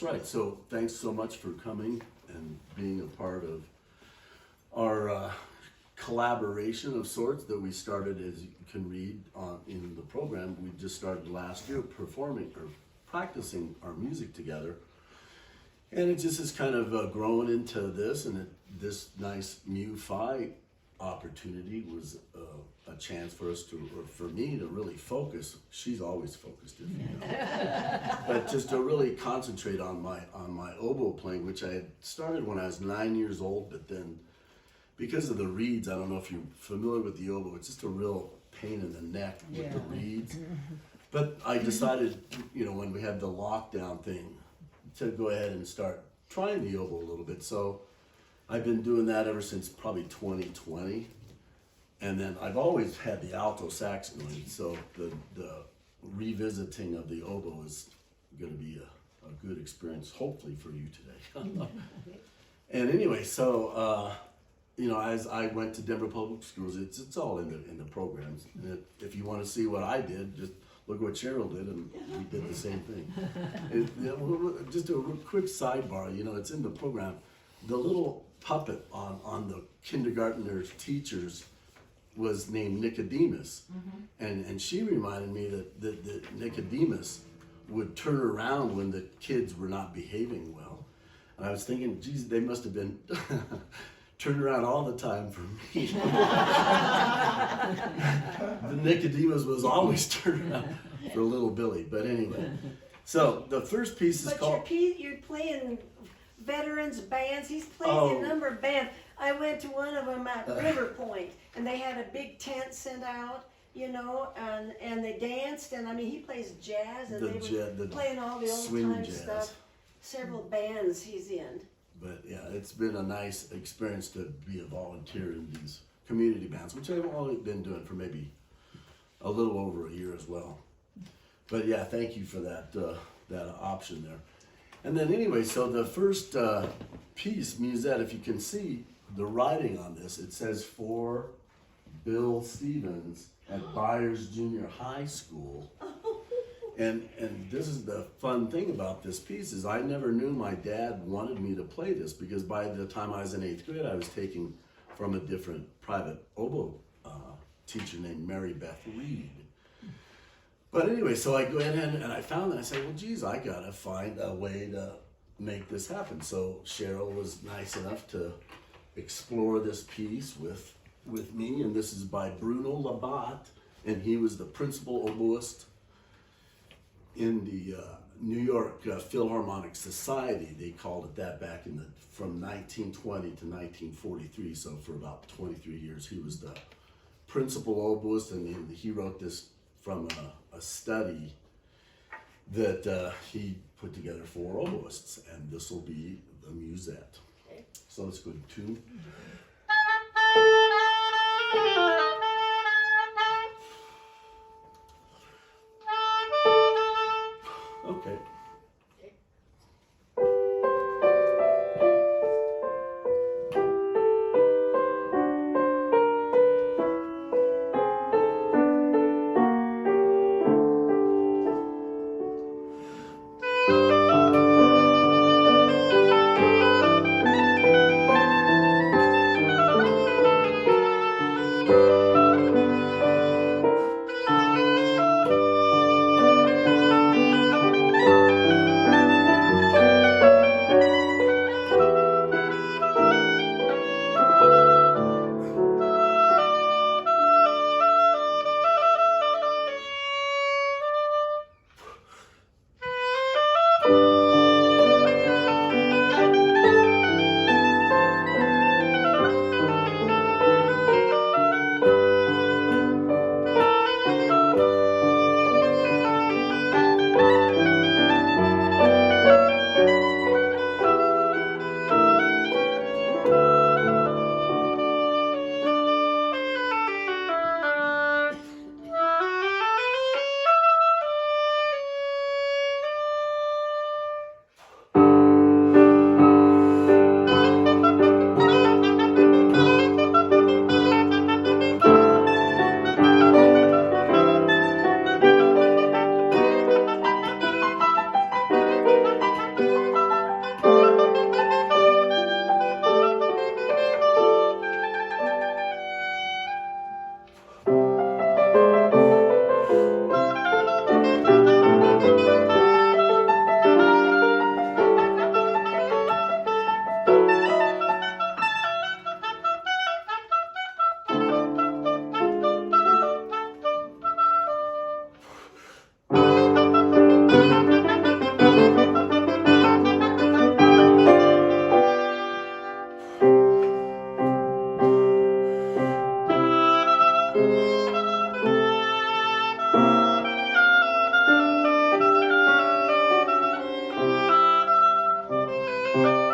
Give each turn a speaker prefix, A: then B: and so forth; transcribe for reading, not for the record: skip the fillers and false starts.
A: Right, so thanks so much for coming and being a part of our collaboration of sorts that we started, as you can read in the program. We just started last year performing or practicing our music together. And it just has kind of grown into this, and this nice Mu Phi opportunity was a chance for us to, or for me to really focus. She's always focused, if you know. But just to really concentrate on my oboe playing, which I had started when I was 9 years old, but then because of the reeds, I don't know if you're familiar with the oboe, it's just a real pain in the neck with the reeds. But I decided, you know, when we had the lockdown thing, to go ahead and start trying the oboe a little bit. So I've been doing that ever since probably 2020. And then I've always had the alto sax going, so the revisiting of the oboe is going to be a good experience, hopefully, for you today. And anyway, so you know, as I went to Denver Public Schools, it's all in the programs. And if you want to see what I did, just look what Cheryl did, and we did the same thing. Just a real quick sidebar, you know, it's in the program. The little puppet on the kindergartner teachers was named Nicodemus, and she reminded me that Nicodemus would turn around when the kids were not behaving well. And I was thinking, geez, they must have been turned around all the time for me. The Nicodemus was always turned around for little Billy. But anyway, so the first piece is called...
B: But you're playing veterans bands. He's playing a number of bands. I went to one of them at River Point, and they had a big tent sent out, you know, and they danced. And I mean, he plays jazz, and they were playing all the old time stuff. Several bands he's in.
A: But yeah, it's been a nice experience to be a volunteer in these community bands, which I've only been doing for maybe a little over a year as well. But yeah, thank you for that option there. And then anyway, so the first piece, Musette, if you can see the writing on this, it says for Bill Stevens at Byers Junior High School. And this is the fun thing about this piece is I never knew my dad wanted me to play this, because by the time I was in 8th grade, I was taking from a different private oboe teacher named Mary Beth Reed. But anyway, so I go ahead and I found that. I said, well, geez, I gotta find a way to make this happen. So Cheryl was nice enough to explore this piece with me, and this is by Bruno Labate, and he was the principal oboist in the New York Philharmonic Society. They called it that back from 1920 to 1943. So for about 23 years, he was the principal oboist, and he wrote this from a study that he put together for oboists, and this will be the Musette. Okay. So let's go to 2. Okay. Bye.